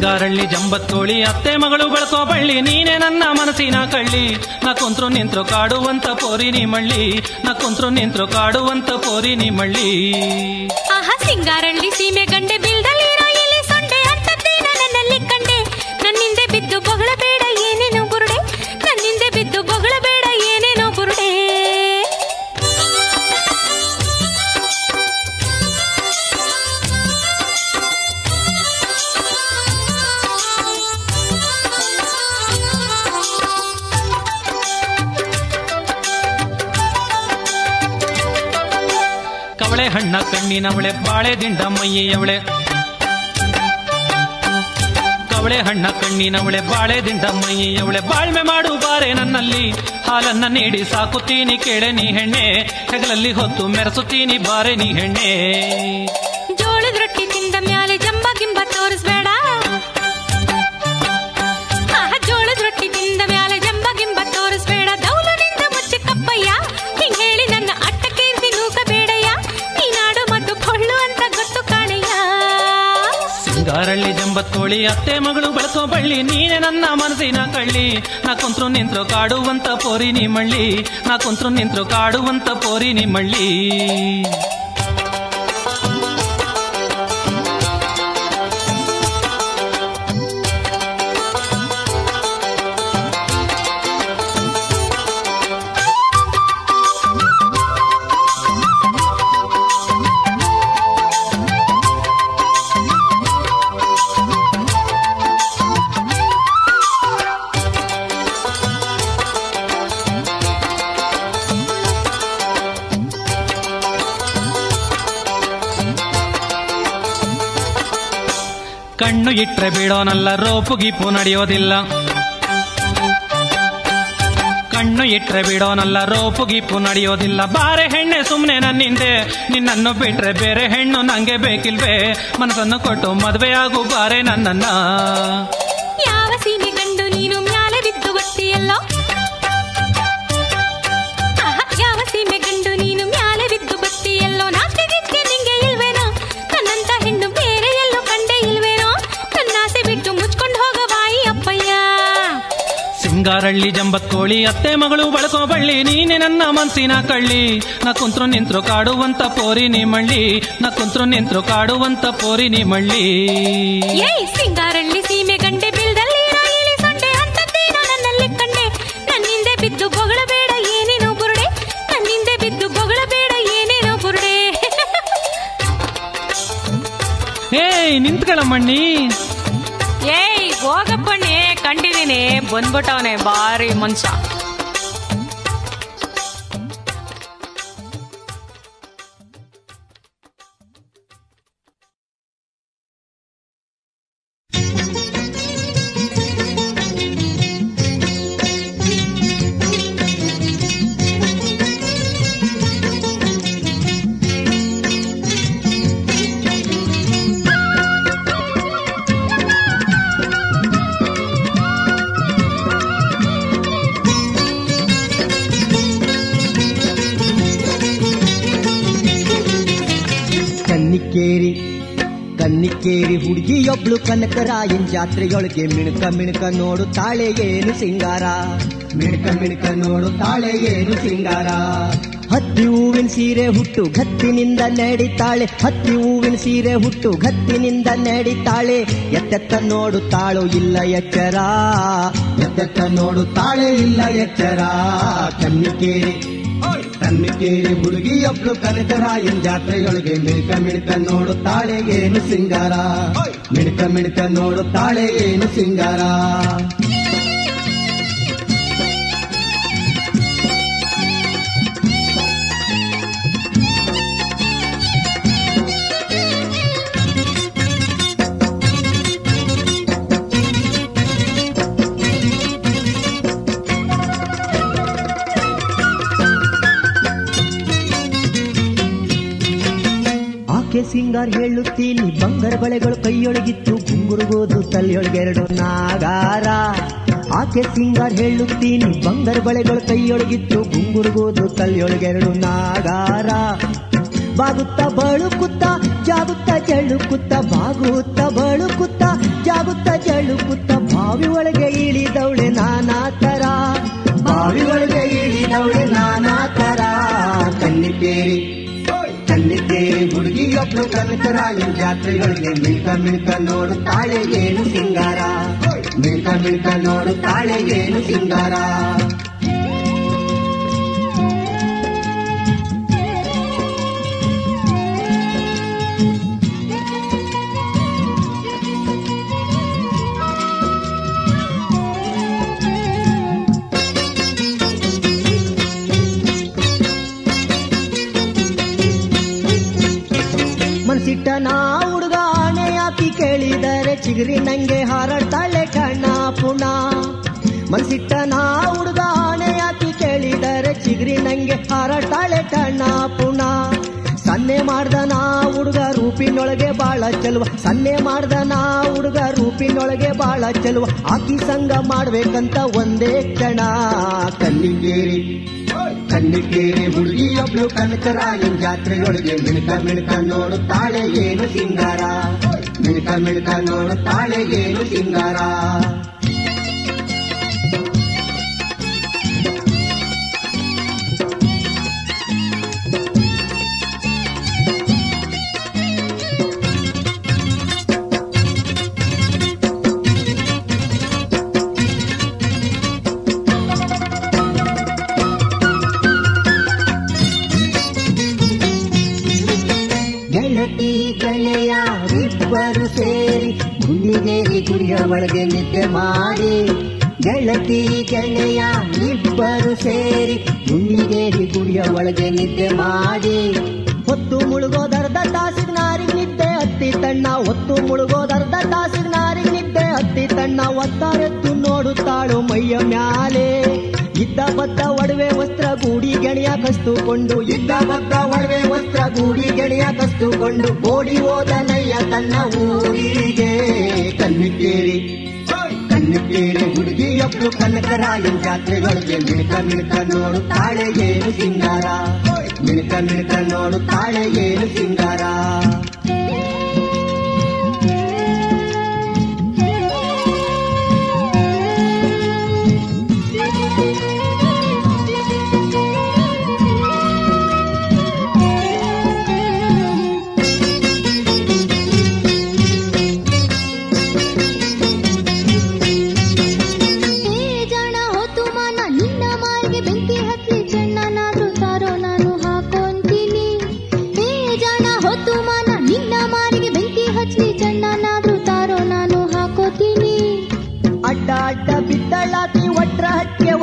ಸಿಂಗಾರಳ್ಳಿ ಜಂಬತ್ತೋಳಿ ಅತ್ತೆ ಮಗಳು ಬಳಸೋ ಬಳ್ಳಿ ನೀನೆ ನನ್ನ ಮನಸ್ಸಿನ ಕಳ್ಳಿ ನಾ ಕುಂತ್ರು ನಿಂತ್ರು ಕಾಡುವಂತ ಪೋರಿ ನೀ ಮಳ್ಳಿ ನಾ ಕುಂತ್ರು ನಿಂತ್ರು ಕಾಡುವಂತ ಪೋರಿ ನೀ ಮಳ್ಳಿ. ಆಹಾ ಸಿಂಗಾರಳ್ಳಿ ಸೀಮೆ ಗಂಡೆ ಬಿಲ್ದಲ್ಲಿರೋ ಇಲ್ಲಿ ಸೊಂಡೆ ಅಂತದ್ದೇನ ನನ್ನಲ್ಲಿ ಕಂಡೆ ನನ್ನಿಂದೆ ಬಿದ್ದು ಬೊಗಳಬೇಡ ಏನೇನೋ ಬುರುಡೆ ನನ್ನಿಂದೆ ಬಿದ್ದು ಬೊಗಳಬೇಡ ಏನೇನೋ ಬುರುಡೆ. ಕವಳೆ ಹಣ್ಣ ಕಣ್ಣಿನವಳೆ ಬಾಳೆ ದಿಂಡ ಮೈಯವಳೆ ಕವಳೆ ಹಣ್ಣ ಕಣ್ಣಿನವಳೆ ಬಾಳೆ ದಿಂಡ ಮೈಯವಳೆ ಬಾಳ್ಮೆ ಮಾಡು ಬಾರೆ ನನ್ನಲ್ಲಿ ಹಾಲನ್ನ ನೀಡಿ ಸಾಕುತ್ತೀನಿ ಕೇಳೆ ನೀ ಹೆಣ್ಣೆ ಹೆಗಲಲ್ಲಿ ಹೊತ್ತು ಮೆರೆಸುತ್ತೀನಿ ಬಾರೆ ನೀ ಹೆಣ್ಣೆ. ಜೋಳದ ರೊಟ್ಟಿ ತಿಂದ ಮ್ಯಾಲೆ ಜಂಬ ಗಿಂಬ ತೋರಿಸ್ಬೇಡ ಜೋಳದ ರೊಟ್ಟಿ ತಿಂದ ಮ್ಯಾಲೆ ಜಂಬ ಗಿಂಬ ತೋರಿಸ್ಬೇಡ ದೌಲನಿಂದ ಮುಚ್ಚಿ ಕಪ್ಪಯ್ಯ ಹಿಂಗ್ ಹೇಳಿ ನನ್ನ ಅಟ್ಟಕ್ಕೇರಿಸಿ ನೂಕಬೇಡಯ್ಯ ನೀನಾಡು ಮತ್ತು ಕೊಳ್ಳು ಅಂತ ಗೊತ್ತು ಕಾಣಯ್ಯ. ಸಿಂಗಾರಳ್ಳಿ ಜಂಬತ್ತೋಳಿ ಅತ್ತೆ ಮಗಳು ಬಳಸೋ ಬಳ್ಳಿ ನೀನೆ ನನ್ನ ಮನಸ್ಸಿನ ಕಳ್ಳಿ ನಾ ಕುಂತ್ರು ನಿಂತ್ರು ಕಾಡುವಂತ ಪೋರಿ ನೀ ಮಳ್ಳಿ ನಾ ಕುಂತ್ರು ನಿಂತ್ರು ಕಾಡುವಂತ ಪೋರಿ ನೀ ಮಳ್ಳಿ. ಕಣ್ಣು ಇಟ್ರೆ ಬಿಡೋನಲ್ಲ ರೋಪು ಗೀಪು ನಡೆಯೋದಿಲ್ಲ ಕಣ್ಣು ಇಟ್ರೆ ಬಿಡೋನಲ್ಲ ರೋಪು ಗೀಪು ನಡೆಯೋದಿಲ್ಲ ಬಾರೆ ಹೆಣ್ಣೆ ಸುಮ್ನೆ ನನ್ನಿಂದೆ ನಿನ್ನನ್ನು ಬಿಟ್ರೆ ಬೇರೆ ಹೆಣ್ಣು ನಂಗೆ ಬೇಕಿಲ್ವೇ ಮನಸ್ಸನ್ನು ಕೊಟ್ಟು ಮದುವೆಯಾಗು ಬಾರೆ ನನ್ನನ್ನ. ಯಾವ ಸೀಮೆ ಗಂಡು ನೀನು ಮ್ಯಾಲೆ ಬಿದ್ದು ಬತ್ತಿಯಲ್ಲೋ ಯಾವ ಸೀಮೆ ಗಂಡು ನೀನು ಮ್ಯಾಲೆ ಬಿದ್ದು ಬತ್ತಿಯಲ್ಲೋ ನಾಚಿಕೆ ನಿಂಗೆ ಇಲ್ವೇನೋ ನನ್ನಂತ ಹೆಣ್ಣು ಬೇರೆ ಎಲ್ಲೋ ಕಂಡೆ ಇಲ್ವೇನೋ ನನ್ನಾಸೆ ಬಿಟ್ಟು ಮುಚ್ಕೊಂಡು ಹೋಗವಾಯಿ ಅಪ್ಪಯ್ಯ. ಸಿಂಗಾರಳ್ಳಿ ಜಂಬತ್ತೋಳಿ ಅತ್ತೆ ಮಗಳು ಬಳಸೋ ಬಳ್ಳಿ ನೀನೆ ನನ್ನ ಮನಸ್ಸಿನ ಕಳ್ಳಿ ನಾ ಕುಂತ್ರು ನಿಂತ್ರು ಕಾಡುವಂತ ಪೋರಿ ನೀ ಮಳ್ಳಿ ನಾ ಕುಂತ್ರು ನಿಂತ್ರು ಕಾಡುವಂತ ಪೋರಿ ನೀ ಮಳ್ಳಿ. ಏಯ್ ಸಿಂಗಾರಳ್ಳಿ ಸೀಮೆ ಗಂಡೆ ಬಿಲ್ದಲ್ಲಿರೋ ಇಲ್ಲಿ ಸೊಂಡೆ ಅಂತದ್ದೇನೋ ನನ್ನಲ್ಲಿ ಕಂಡೆ ನನ್ನಿಂದೆ ಬಿದ್ದು ಬೊಗಳಬೇಡ ಏನೇನೋ ಬುರುಡೆ ನನ್ನಿಂದೆ ಬಿದ್ದು ಬೊಗಳಬೇಡ ಏನೇನೋ ಬುರುಡೆ. ಏಯ್ ನಿಂತ್ಕೊಳ್ಳಮ್ಮಣ್ಣಿ. ಏಯ್ ಹೋಗಪ್ಪಣ್ಣಿ ಕಂಡಿದೀನಿ ಬಂದ್ಬಿಟ್ಟವನೆ ಬಾರಿ ಮನುಷ್ಯ. ಕನ್ನಿಕೇರಿ ಹುಡುಗಿಯೊಬ್ಳು ಕನಕರಾಯನ್ ಜಾತ್ರೆಯೊಳಗೆ ಮಿಣಕ ಮಿಣಕ ನೋಡುತ್ತಾಳೆ ಏನು ಸಿಂಗಾರ ಮಿಣಕ ಮಿಣಕ ನೋಡುತ್ತಾಳೆ ಏನು ಸಿಂಗಾರ. ಹತ್ತಿ ಹೂವಿನ ಸೀರೆ ಹುಟ್ಟು ಗತ್ತಿನಿಂದ ನಡಿತಾಳೆ ಹತ್ತಿ ಹೂವಿನ ಸೀರೆ ಹುಟ್ಟು ಗತ್ತಿನಿಂದ ನಡಿತಾಳೆ ಎತ್ತೆತ್ತ ನೋಡುತ್ತಾಳೋ ಇಲ್ಲ ಎಚ್ಚರ ಎತ್ತೆತ್ತ ನೋಡುತ್ತಾಳೆ ಇಲ್ಲ ಎಚ್ಚರ. ಕನ್ನಿಕೇರಿ ಹುಡುಗಿಯೊಬ್ಳು ಕನಕರಾಯನ್ ಜಾತ್ರೆಯೊಳಗೆ ಮಿಣಕ ಮಿಣಕ ನೋಡುತ್ತಾಳೆ ಏನು ಸಿಂಗಾರ ಮಿಣಕ ಮಿಣಕ ನೋಡುತ್ತಾಳೆ ಏನು ಸಿಂಗಾರ. ಸಿಂಗಾರ್ ಹೇಳುತ್ತೀನಿ ಬಂಗಾರ ಬಳೆಗಳು ಕೈಯೊಳಗಿತ್ತು ಗುಂಗುರುಗೋದು ತಲೆಯೊಳಗೆರಡು ನಾಗಾರ. ಆಕೆ ಸಿಂಗಾರ್ ಹೇಳುತ್ತೀನಿ ಬಂಗಾರ ಬಳೆಗಳು ಕೈಯೊಳಗಿತ್ತು ಗುಂಗುರುಗೋದು ತಲೆಯೊಳಗೆರಡು ನಾಗಾರ. ಬಾಗುತ್ತ ಬಳುಕುತ್ತ ಜಾಗುತ್ತ ಚೆಳುಕುತ್ತ ಬಾಗುತ್ತ ಬಳುಕುತ್ತ ಜಾಗುತ್ತ ನಗುತ್ತ ಜಳುಕುತ್ತ ಬಾವಿ ಒಳಗೆ ಇಳಿದವಳೆ ನಾನಾ ತರ, ಬಾವಿ ಒಳಗೆ ಇಳಿದವಳೆ ನಾನಾ ತರ. ಕನ್ನಿಕೇರಿ ಕನ್ನಿಕೇರಿ ಹುಡುಗಿಯೊಬ್ಳು ಕನಕರಾಯನ ಜಾತ್ರೆಗಳಿಗೆ ಮಿಳ್ಕ ಮಿಳ್ಕ ನೋಡುತ್ತಾಳೆ ಏನು ಸಿಂಗಾರ, ಮಿಳ್ಕ ಮಿಳ್ಕ ನೋಡುತ್ತಾಳೆ ಏನು ಸಿಂಗಾರ. ಮನ್ಸಿಟ್ಟ ನಾ ಹುಡುಗ ಆಣೆ ಹಾಕಿ ಕೇಳಿದರೆ ಚಿಗುರಿ ನಂಗೆ ಹಾರಾಡ್ತಾಳೆ ಕಣ್ಣ ಪುಣ. ಮನ್ಸಿಟ್ಟ ನಾ ಹುಡುಗ ಆಣೆ ಹಾಕಿ ಕೇಳಿದರೆ ಚಿಗುರಿ ನಂಗೆ ಹಾರಾಡ್ತಾಳೆ ಕಣ್ಣ ಪುಣ. ಸನ್ನೆ ಮಾಡ್ದ ನಾ ಹುಡುಗ ರೂಪಿನೊಳಗೆ ಬಾಳ ಚೆಲುವ, ಸನ್ನೆ ಮಾಡ್ದ ನಾ ಹುಡುಗ ರೂಪಿನೊಳಗೆ ಬಾಳ ಚೆಲುವ. ಆಕಿ ಸಂಗ ಮಾಡ್ಬೇಕಂತ ಒಂದೇ ಕ್ಷಣ. ಕನ್ನಿಕೇರಿ ಕನ್ನಿಕೇರಿ ಹುಡುಗಿಯೊಬ್ಳು ಕನಕರಾಯನ ಜಾತ್ರೆಯೊಳಗೆ ಮಿಳ್ಕ ಮಿಳ್ಕ ನೋಡುತ್ತಾಳೆ ಏನು ಸಿಂಗಾರ, ಮಿಳ್ಕ ಮಿಳ್ಕ ನೋಡುತ್ತಾಳೆ ಏನು ಸಿಂಗಾರ. ಗೆಳತಿ ಗೆಳೆಯ ಇಬ್ಬರು ಸೇರಿ ಗುಂಡಿಗೇರಿ ಗುಡಿಯ ಒಳಗೆ ನಿದ್ದೆ ಮಾಡಿ, ಗೆಳತಿ ಗೆಳೆಯ ಇಬ್ಬರು ಸೇರಿ ಗುಂಡಿಗೇರಿ ಗುಡಿಯ ಒಳಗೆ ನಿದ್ದೆ ಮಾಡಿ. ಹೊತ್ತು ಮುಳುಗೋದರ್ಧ ತಾಸಿಗೆ ನಾರಿಗೆ ನಿದ್ದೆ ಹತ್ತಿ ತಣ್ಣ, ಹೊತ್ತು ಮುಳುಗೋದರ್ಧ ತಾಸಿಗೆ ನಾರಿಗೆ ನಿದ್ದೆ ಹತ್ತಿ ತಣ್ಣ. ಒತ್ತಾರೆತ್ತು ನೋಡುತ್ತಾಳು ಮೈಯ ಮ್ಯಾಲೆ ಇದ್ದ ಬದ್ದ ಒಡವೆ ವಸ್ತ್ರ ಗೂಡಿ ಗೆಳೆಯ ಕಸ್ತುಕೊಂಡು, ಇದ್ದ ಬದ್ದ ಒಡವೆ ವಸ್ತ್ರ ಗೂಡಿ ಗೆಳೆಯ ಕಸ್ತುಕೊಂಡು ಓಡಿ ಹೋದನಯ್ಯ ತನ್ನ ಊರಿಗೆ. ಕನ್ನಿಕೇರಿ ಕನ್ನಿಕೇರಿ ಹುಡುಗಿಯೊಬ್ಳು ಕನಕರಾಯನ ಜಾತ್ರೆಗಳಿಗೆ ಮಿಳ್ಕ ಮಿಳ್ಕ ನೋಡುತ್ತಾಳೆ ಏನು ಸಿಂಗಾರ, ಮಿಳ್ಕ ಮಿಳ್ಕ ನೋಡುತ್ತಾಳೆ ಏನು ಸಿಂಗಾರ.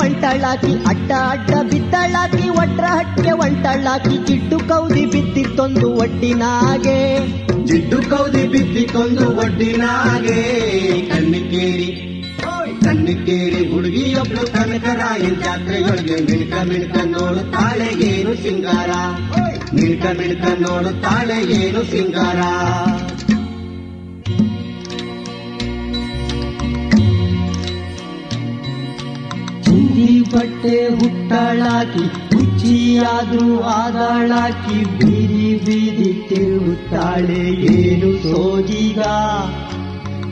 ಒಂಟಳಾಕಿ ಅಡ್ಡ ಅಡ್ಡ ಬಿದ್ದಳಾಕಿ ಒಟ್ರ ಹಟ್ಗೆ ಒಂಟಳಾಕಿ. ಜಿಡ್ಡು ಕೌದಿ ಬಿದ್ದಿತ್ತೊಂದು ಒಡ್ಡಿನಾಗೆ, ಜಿಡ್ಡು ಕೌದಿ ಬಿದ್ದಿತ್ತೊಂದು ಒಡ್ಡಿನಾಗೆ. ಕನ್ನಿಕೇರಿ ಕನ್ನಿಕೇರಿ ಹುಡುಗಿಯೊಬ್ಳು ಕನಕರಾಯನ ಜಾತ್ರೆಯೊಳಗೆ ಮಿಳ್ಕ ಮಿಳ್ಕ ನೋಡುತ್ತಾಳೆ ಏನು ಸಿಂಗಾರ, ಮಿಳ್ಕ ಮಿಳ್ಕ ನೋಡುತ್ತಾಳೆ ಏನು ಸಿಂಗಾರ. ಚಿಂದಿ ಬಟ್ಟೆ ಹುಟ್ಟಳಾಕಿ ಹುಚ್ಚಿಯಾದ್ರೂ ಆದಾಳಾಕಿ, ಬೀದಿ ಬೀದಿ ತಿರುಗುತ್ತಾಳೆ ಏನು ಸೋಜಿಗ.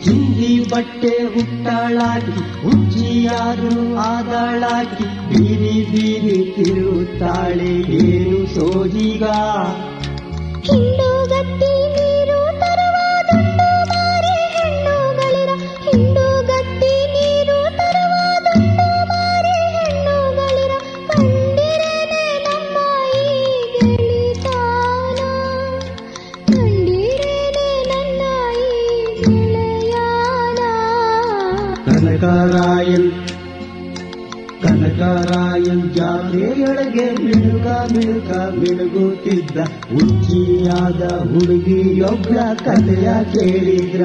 ಚಿಂದಿ ಬಟ್ಟೆ ಹುಟ್ಟಳಾಕಿ ಹುಚ್ಚಿಯಾದ್ರೂ ಆದಾಳಾಕಿ, ಬೀದಿ ಬೀದಿ ತಿರುಗುತ್ತಾಳೆ ಏನು ಸೋಜಿಗ. ಹಿಂಡುಗಟ್ಟಿ ನೀರು ತರುವ ದುಂಡು ಮಾರಿ ಹೆಣ್ಣುಗಳಿರ, ಹಿಂಡುಗಟ್ಟಿ ನೀರು ತರುವ ದುಂಡು ಮಾರಿ ಹೆಣ್ಣುಗಳಿರ. ಕಂಡಿರೇನೆ ನಮ್ಮ ಈ ಗೆಳಿತಾನ, ಕಂಡಿರೇನೆ ನನ್ನ ಈ ಗೆಳೆಯಾನ. ಕನಕರಾಯನ್ ಜಾತ್ರೆಯೊಳಗೆ ಮಿಳುಕ ಮಿಳುಕ ಮಿಳುಗುತ್ತಿದ್ದ ಹುಚ್ಚಿಯಾದ ಹುಡುಗಿಯೊಬ್ಬಳ ಕಥೆಯ ಕೇಳಿದ್ರ,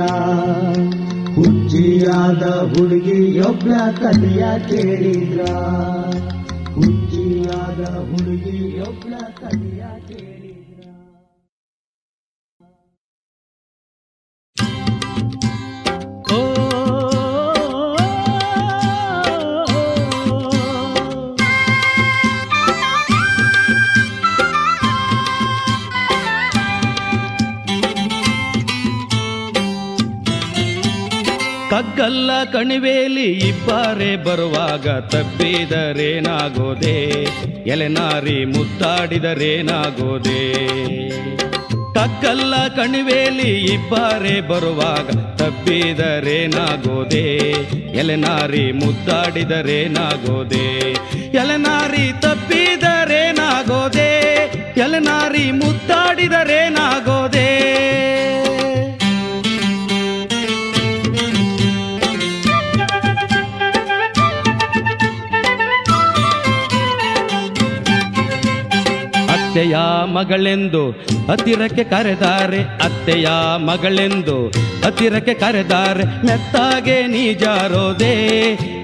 ಹುಚ್ಚಿಯಾದ ಹುಡುಗಿಯೊಬ್ಬಳ ಕಥೆಯ ಕೇಳಿದ್ರ, ಹುಚ್ಚಿಯಾದ ಹುಡುಗಿಯೊಬ್ಬಳ ಕಥೆಯ ಕೇಳಿದ್ರ. ತಗ್ಗಲ್ಲ ಕಣಿವೇಲಿ ಇಬ್ಬರೇ ಬರುವಾಗ ತಪ್ಪಿದರೇನಾಗೋದೆ ಎಲೆನಾರಿ ಮುದ್ದಾಡಿದರೇನಾಗೋದೆ ತಗ್ಗಲ್ಲ ಕಣಿವೇಲಿ ಇಬ್ಬರೇ ಬರುವಾಗ ತಪ್ಪಿದರೇನಾಗೋದೆ ಎಲೆನಾರಿ ಮುದ್ದಾಡಿದರೇನಾಗೋದೆ ಎಲೆನಾರಿ ತಪ್ಪಿದರೇನಾಗೋದೆ ಎಲೆನಾರಿ ಮುದ್ದಾಡಿದರೇನಾಗೋದೆ ಅತ್ತೆಯ ಮಗಳೆಂದು ಹತ್ತಿರಕ್ಕೆ ಕರೆದಾರೆ ಅತ್ತೆಯ ಮಗಳೆಂದು ಹತ್ತಿರಕ್ಕೆ ಕರೆದಾರೆ ಮೆತ್ತಾಗೆ ನೀ ಜಾರೋದೆ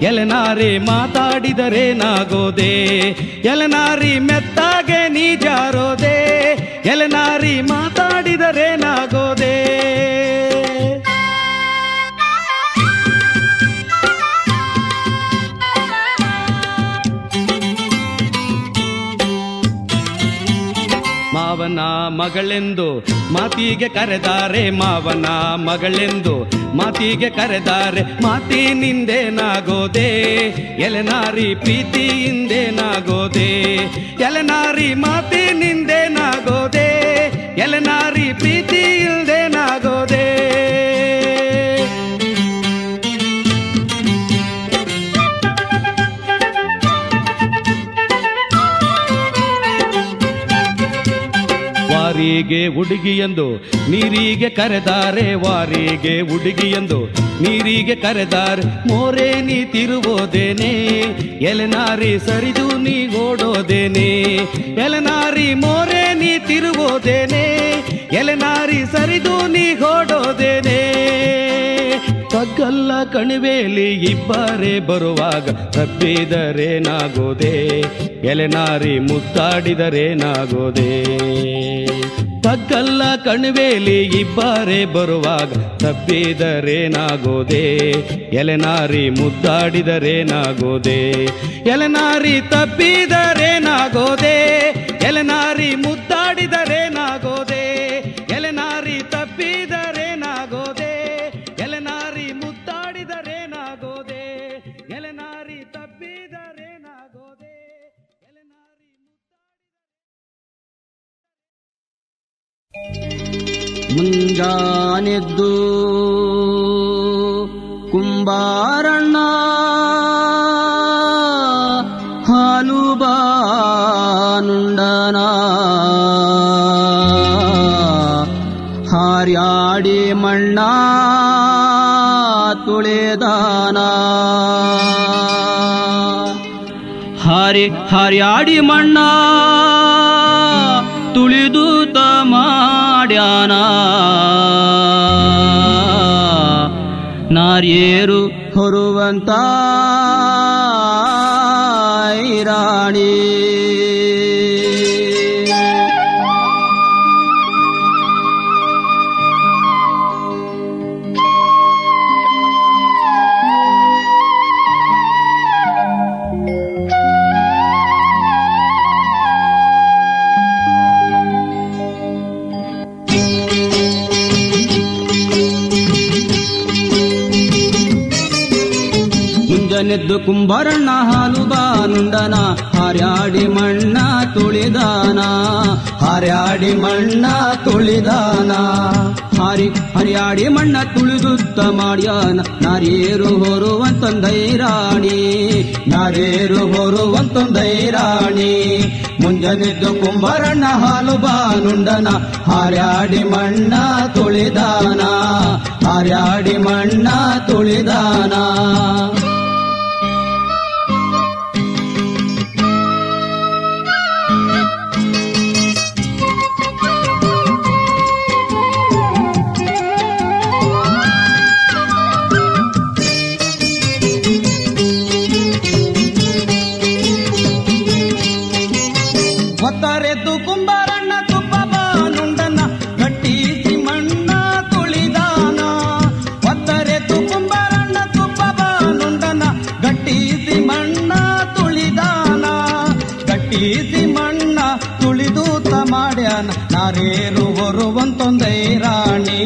ಎಲೆನಾರಿ ಮಾತಾಡಿದರೇನಾಗೋದೆ ಎಲೆನಾರಿ ಮೆತ್ತಾಗೆ ನೀ ಜಾರೋದೆ ಎಲೆನಾರಿ ಮಾತಾಡಿದರೇನಾಗೋದೆ ಮಾವನ ಮಗಳೆಂದು ಮಾತಿಗೆ ಕರೆದಾರೆ ಮಾವನ ಮಗಳೆಂದು ಮಾತಿಗೆ ಕರೆದಾರೆ ಮಾತಿನಿಂದೇನಾಗೋದೆ ಎಲೆನಾರಿ ಪ್ರೀತಿಯಿಂದೇನಾಗೋದೆ ಎಲೆನಾರಿ ಮಾತಿನಿಂದೇನಾಗೋದೆ ಎಲೆನಾರಿ ಪ್ರೀತಿಯಿಂದೇನಾಗೋದೆ ವಾರಿಗೆ ಹುಡುಗಿಯೆಂದು ನೀರಿಗೆ ಕರೆದಾರೆ ವಾರಿಗೆ ಹುಡುಗಿಯೆಂದು ನೀರಿಗೆ ಕರೆದಾರೆ ಮೋರೆ ನೀ ತಿರುವುದೇನೆ ಎಲೆನಾರಿ ಸರಿದು ನೀ ಓಡೋದೇನೆ ಎಲೆನಾರಿ ಮೋರೆ ನೀ ತಿರುವುದೇನೆ ಎಲೆನಾರಿ ಸರಿದು ನೀ ಓಡೋದೇನೆ ತಗ್ಗಲ್ಲ ಕಣಿವೇಲಿ ಇಬ್ಬರೇ ಬರುವಾಗ ತಪ್ಪಿದರೇನಾಗೋದೆ ಎಲೆನಾರಿ ಮುದ್ದಾಡಿದರೇನಾಗೋದೆ ತಗ್ಗಲ್ಲ ಕಣಿವೇಲಿ ಇಬ್ಬರೇ ಬರುವಾಗ ತಪ್ಪಿದರೇನಾಗೋದೆ ಎಲೆನಾರಿ ಮುದ್ದಾಡಿದರೇನಾಗೋದೆ ಎಲೆನಾರಿ ತಪ್ಪಿದರೇನಾಗೋದೆ ಎಲೆನಾರಿ ಮುದ್ದಾಡಿದರೇನಾಗೋದೆ ಎಲೆನಾರಿ ತಪ್ಪಿದರೇನಾಗೋದೆ ಎಲೆನಾರಿ ಮುದ್ದಾಡಿದರೇನಾಗೋದೆ ಎಲೆನಾರಿ ತಪ್ಪಿದರೇನಾಗೋದೆ ಎಲೆನಾರಿ ಮುಂಜಾನೆದ್ದು ಕುಂಬಾರಣ್ಣ ಹಾಲು ಬಾನುಂಡನ ಹಾರ್ಯಾಡಿ ಮಣ್ಣ ತುಳೆದಾನ ಹಾರ್ಯಾಡಿ ಮಣ್ಣ ತುಳಿದು ಮಾಡ್ಯಾನ ನಾರ್ಯೇರು ಹೊರುವಂತ ರಾಣಿ ಮುಂಜಾನೆದ್ದು ಕುಂಬಾರಣ್ಣ ಹಾಲು ಬಾನುಂಡನ ಹಾರ್ಯಾಡಿ ಮಣ್ಣ ತುಳಿದಾನ ಹಾರ್ಯಾಡಿ ಮಣ್ಣ ತುಳಿದಾನ ಹರಿಯಾಡಿ ಮಣ್ಣ ತುಳಿದುತ್ತ ಮಾಡ್ಯಾನ ನಾರ್ಯೇರು ಹೊರುವಂತೊಂದೈರಾಣಿ ನಾರ್ಯೇರು ಹೊರುವಂತೊಂದೈರಾಣಿ ಮುಂಜಾನೆದ್ದು ಕುಂಬಾರಣ್ಣ ಹಾಲು ಬಾನುಂಡನ ಹಾರ್ಯಾಡಿ ಮಣ್ಣ ತುಳಿದಾನ ಹಾರ್ಯಾಡಿ ಮಣ್ಣ ತುಳಿದಾನ ಹೊತ್ತರೆದ್ದು ಕುಂಬಾರಣ್ಣ ತುಪ್ಪ ಬಾನುಂಡನ ಕಟ್ಟಿಸಿ ಮಣ್ಣ ತುಳಿದಾನ ಹೊತ್ತರೆದ್ದು ಕುಂಬಾರಣ್ಣ ತುಪ್ಪ ಬಾನುಂಡ ನಾರೇರು ಹೊರುವಂತೊಂದೈ ರಾಣಿ,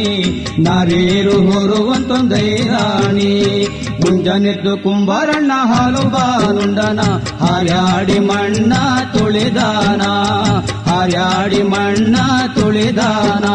ನಾರೇರು ಹೊರುವಂತೊಂದೈ ರಾಣಿ. ಮುಂಜಾನೆದ್ದು ಕುಂಬಾರಣ್ಣ ಹಾಲು ಬಾನುಂಡನ, ಹಾರ್ಯಾಡಿ ಮಣ್ಣ ತುಳಿದಾನ, ಹಾರ್ಯಾಡಿ ಮಣ್ಣ ತುಳಿದಾನ.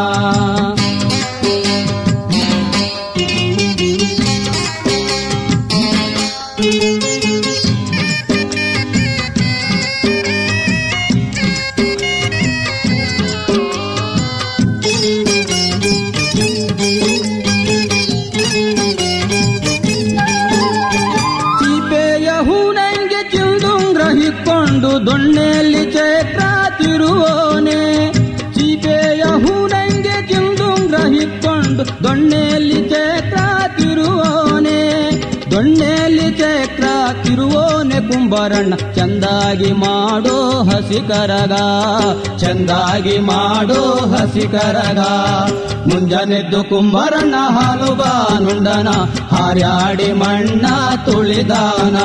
ದೊಣ್ಣೆಯಲ್ಲಿ ಚೈತ್ರ ತಿರುವೋನೆ, ಚೀಪೆಯ ಹೂನಂಗೆ ಚಿಂದುಂಗ್ರ ಹಿಕ್ಕೊಂಡು ದೊಣ್ಣೆಯಲ್ಲಿ ಚೈತ್ರ ತಿರುವೋನೆ, ದೊಣ್ಣೆಯಲ್ಲಿ ಚೈತ್ರ ತಿರುವೋನೆ ಕುಂಬಾರಣ್ಣ. ಚಂದಾಗಿ ಮಾಡೋ ಹಸಿ ಕರಗ, ಚಂದಾಗಿ ಮಾಡೋ ಹಸಿ ಕರಗ. ಮುಂಜಾನೆದ್ದು ಕುಂಬಾರಣ್ಣ ಹಾಲು ಬಾನುಂಡನ, ಹಾರ್ಯಾಡಿ ಮಣ್ಣ ತುಳಿದಾನ,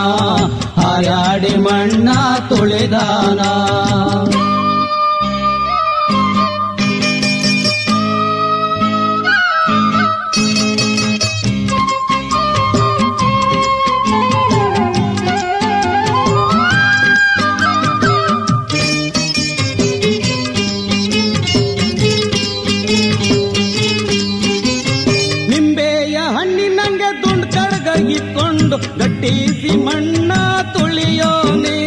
ಹಾರ್ಯಾಡಿ ಮಣ್ಣ ತುಳಿದಾನ. ಗಟ್ಟಿಸಿ ಮಣ್ಣ ತುಳಿಯೋನೆ,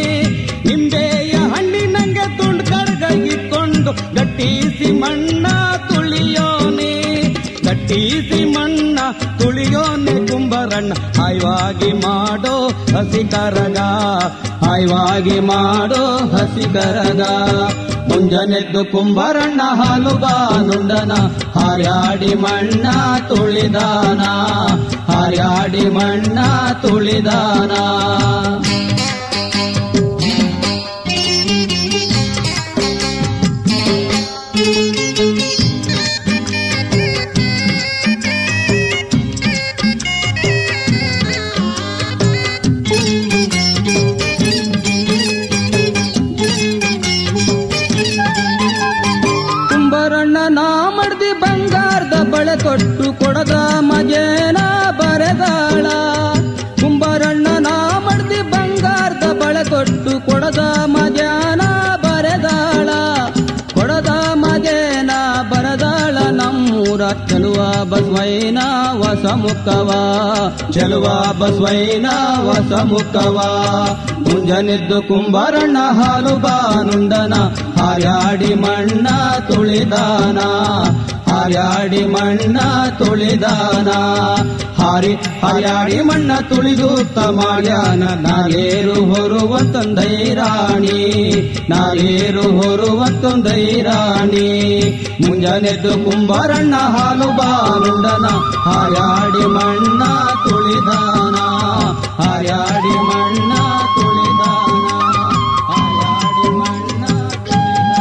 ನಿಂಬೆಯ ಹಣ್ಣಿನಂಗೆ ತುಂಡು ಕಡ್ಗಿಕೊಂಡು ಗಟ್ಟಿಸಿ ಮಣ್ಣ ತುಳಿಯೋನೆ, ಗಟ್ಟಿಸಿ ಮಣ್ಣ ತುಳಿಯೋನೆ ಕುಂಬಾರಣ್ಣ. ಹಾಯ್ವಾಗಿ ಮಾಡೋ ಹಸಿ ಕರಗ, ಹಾಯ್ವಾಗಿ ಮಾಡೋ ಹಸಿ ಕರಗ. ಮುಂಜಾನೆದ್ದು ಕುಂಬಾರಣ್ಣ ಹಾಲು ಬಾನುಂಡನ, ಹಾರ್ಯಾಡಿ ಮಣ್ಣ ತುಳಿದಾನ, ಹಾರ್ಯಾಡಿ ಮಣ್ಣ ತುಳಿದಾನ. ಕೊಟ್ಟು ಕೊಡದ ಮಜೇನ ಬರೆದಾಳ, ಕುಂಬಾರಣ್ಣ ನಾ ಮಡ್ದಿ ಬಂಗಾರದ ಬಳೆ ಕೊಟ್ಟು ಕೊಡದ ಮಜಾನ ಬರೆದಾಳ, ಕೊಡದ ಮಜೇನ ಬರೆದಾಳ. ನಮ್ಮೂರ ಚೆಲುವ ಬಸವೈನ ಹೊಸ ಮುಖವ, ಚೆಲುವ ಬಸವೈನ ಹೊಸ ಮುಖವ. ಮುಂಜಾನೆದ್ದು ಕುಂಬಾರಣ್ಣ ಹಾಲು ಬಾನುಂಡನ, ಹಾರ್ಯಾಡಿ ಮಣ್ಣ ತುಳಿದಾನ, ಹಾರ್ಯಾಡಿ ಮಣ್ಣ ತುಳಿದಾನ. ಹಾರ್ಯಾಡಿ ಮಣ್ಣ ತುಳಿದೂತ ಮಾಡ್ಯಾನ, ನಾರೇರು ಹೊರುವಂತೊಂದೈ ರಾಣಿ, ನಾರೇರು ಹೊರುವಂತೊಂದೈ ರಾಣಿ. ಮುಂಜಾನೆದ್ದು ಕುಂಬಾರಣ್ಣ ಹಾಲು ಬಾನುಂಡನ, ಹಾರ್ಯಾಡಿ ಮಣ್ಣ ತುಳಿದಾನ, ಹಾರ್ಯಾಡಿ ಮಣ್ಣ ತುಳಿದಾನ, ಹಾರ್ಯಾಡಿ ಮಣ್ಣ ತುಳಿದಾನ.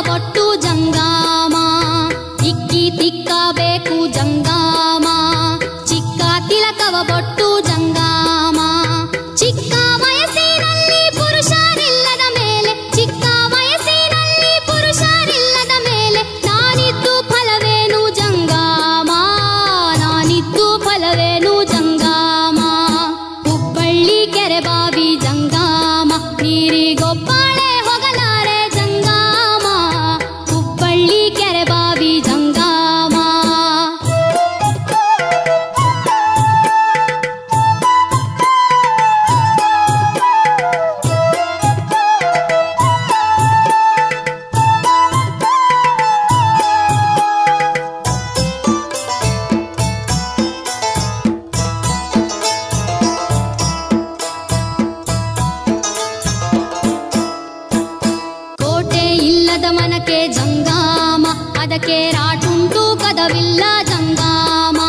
ಬೊಟ್ಟು ಜಂಗಾಮ, ಇಕ್ಕಿ ತಿಕ್ಕಬೇಕು ಜಂಗಾಮ, ಚಿಕ್ಕ ತಿಲಕವ ಬೊಟ್ಟು ಜಂಗಾಮ. ಚಿಕ್ಕ ವಯಸ್ಸಿನಲ್ಲಿ ಪುರುಷರಿಲ್ಲದ ಮೇಲೆ, ಚಿಕ್ಕ ವಯಸ್ಸಿನಲ್ಲಿ ಪುರುಷರಿಲ್ಲದ ಮೇಲೆ ನಾನಿದ್ದು ಫಲವೇನು ಜಂಗಾಮ, ನಾನಿದ್ದು ಫಲವೇನು ಜಂಗಾಮ. ಹುಬ್ಬಳ್ಳಿ ಕೆರೆ ಬಾವಿ ಜಂಗಾಮ, ನೀರಿಗೊಬ್ಬಳೆ ಹೋಗಲಾರೆ ಜಂಗಾಮ, ಹುಬ್ಬಳ್ಳಿ ಕೆರೆ ಬಾವಿ ಜಂಗಾಮ. ಕೋಟೆ ಇಲ್ಲದ ಮನಕ್ಕೆ ಜಂಗಾಮ, ಅದಕ್ಕೆ ರಾಟುಂಟು ಕದವಿಲ್ಲ ಜಂಗಾಮ.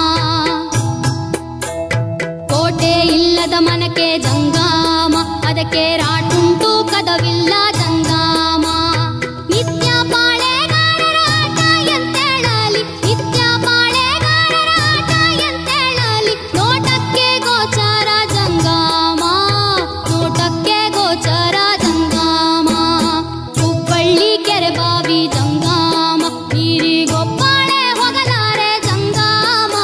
ಕೋಟೆ ಇಲ್ಲದ ಮನಕ್ಕೆ ಜಂಗಾಮ, ಅದಕ್ಕೆ ರಾಟುಂಟು ಕದವಿಲ್ಲ ಜಂಗಾಮ. ನಿತ್ಯ ಪಾಳೆಗಾರರ ಆಟ ಎಂತೇಳಲಿ, ನಿತ್ಯ ಪಾಳೆಗಾರರ ಆಟ ಎಂತೇಳಲಿ, ನೋಟಕ್ಕೆ ಗೋಚರ ಜಂಗಾಮ, ನೋಟಕ್ಕೆ ಗೋಚರ ಜಂಗಾಮ. ಹುಬ್ಬಳ್ಳಿ ಕೆರೆ ಬಾವಿ ಜಂಗಾಮ, ನೀರಿಗೊಬ್ಬಳೆ ಹೋಗಲಾರೆ ಜಂಗಾಮ,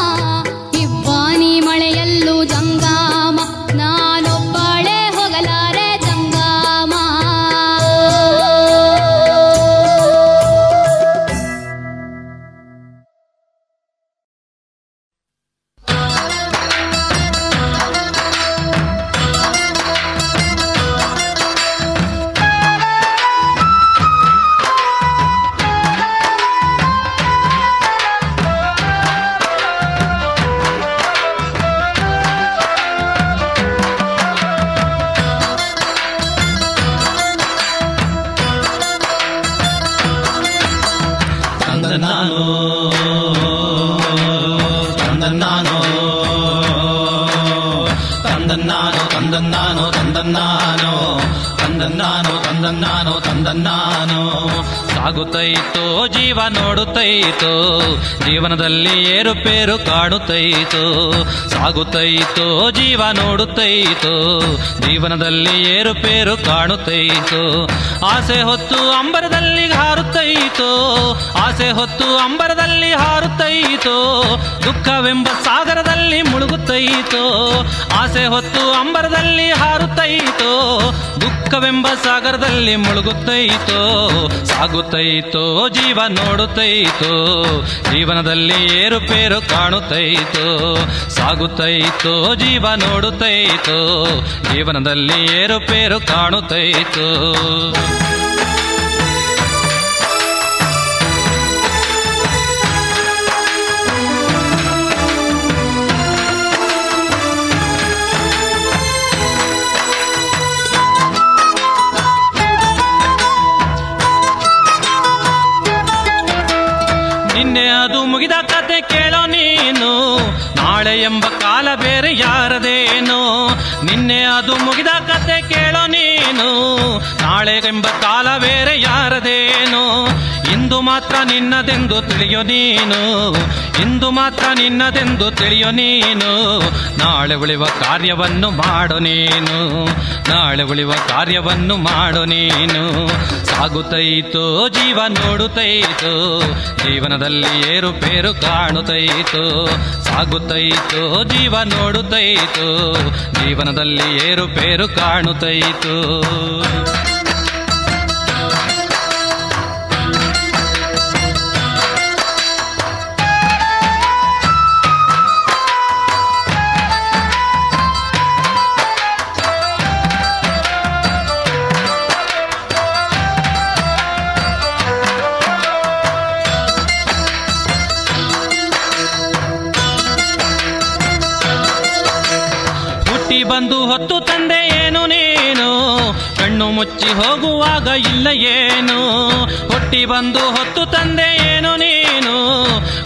ಇಬ್ಬಾನಿ ಮಳೆಯಲ್ಲೂ ಜಂಗಾಮ, ನಾನೊಬ್ಬಳೆ ಹೋಗಲಾರೆ ಜಂಗಾಮ. ತಂದನಾನೋ ತಂದನಾನೋ ತಂದನಾನೋ ತಂದನಾನೋ ತಂದನಾನೋ ತಂದನಾನೋ ತಂದನಾನೋ ತಂದನಾನೋ. ಸಾಗುತ್ತೈತೋ ಜೀವ ನೋಡುತ್ತೈತೋ, ಜೀವನದಲ್ಲಿ ಏರುಪೇರು ಕಾಡುತ್ತೈತೋ. ಸಾಗುತ್ತೈತೋ ಜೀವ ನೋಡುತ್ತೈತೋ, ಜೀವನದಲ್ಲಿ ಏರುಪೇರು ಕಾಣುತ್ತೈತೋ. ಆಸೆ ಹೊತ್ತು ಅಂಬರದಲ್ಲಿ ಹಾರುತ್ತೈತೋ, ಆಸೆ ಹೊತ್ತು ಅಂಬರದಲ್ಲಿ ಹಾರುತ್ತೈತೋ. ದುಃಖವೆಂಬ ಸಾಗರದಲ್ಲಿ ಮುಳುಗುತ್ತೈತೋ, ಆಸೆ ಹೊತ್ತು ಅಂಬರದಲ್ಲಿ ಹಾರುತ್ತೈತೋ. ದುಃಖವೆಂಬ ಸಾಗರದಲ್ಲಿ ಮುಳುಗುತ್ತೈತೋ. ಸಾಗುತ್ತೈತೋ ಜೀವ ನೋಡುತ್ತೈತೋ, ಜೀವನದಲ್ಲಿ ಏರುಪೇರು ಕಾಣುತ್ತೈತೋ. ಸಾಗುತ್ತೈತೋ ಜೀವ ನೋಡುತ್ತೈತೋ, ಜೀವನದಲ್ಲಿ ಏರುಪೇರು ಕಾಣುತ್ತೈತೋ. ನಿನ್ನೆ ಅದು ಮುಗಿದ ಕತೆ ಕೇಳೋ ನೀನು, ನಾಳೆ ಎಂಬ ಕಾಲ ಬೇರೆ ಯಾರದೇನೋ. ನಿನ್ನೆ ಅದು ಮುಗಿದ ಕತೆ ಕೇಳೋ ನೀನು, ನಾಳೆ ಎಂಬ ಕಾಲ ಬೇರೆ ಯಾರದೇನೋ. ಇಂದು ಮಾತ್ರ ನಿನ್ನದೆಂದು ತಿಳಿಯೋ ನೀನು, ಇಂದು ಮಾತ್ರ ನಿನ್ನದೆಂದು ತಿಳಿಯೋ ನೀನು. ನಾಳೆ ಉಳಿವ ಕಾರ್ಯವನ್ನು ಮಾಡು ನೀನು, ನಾಳೆ ಉಳಿವ ಕಾರ್ಯವನ್ನು ಮಾಡು ನೀನು. ಸಾಗುತ್ತೈತೋ ಜೀವ ನೋಡುತ್ತೈತೋ, ಜೀವನದಲ್ಲಿ ಏರುಪೇರು ಕಾಣುತ್ತೈತೋ. ಸಾಗುತ್ತೈತೋ ಜೀವ ನೋಡುತ್ತೈತೋ, ಜೀವನದಲ್ಲಿ ಏರುಪೇರು ಕಾಣುತ್ತೈತೋ. ಬಂದು ಹೊತ್ತು ತಂದೆ ಏನು ನೀನು, ಕಣ್ಣು ಮುಚ್ಚಿ ಹೋಗುವಾಗ ಇಲ್ಲ ಏನು. ಹುಟ್ಟಿ ಬಂದು ಹೊತ್ತು ತಂದೆ ಏನು ನೀನು,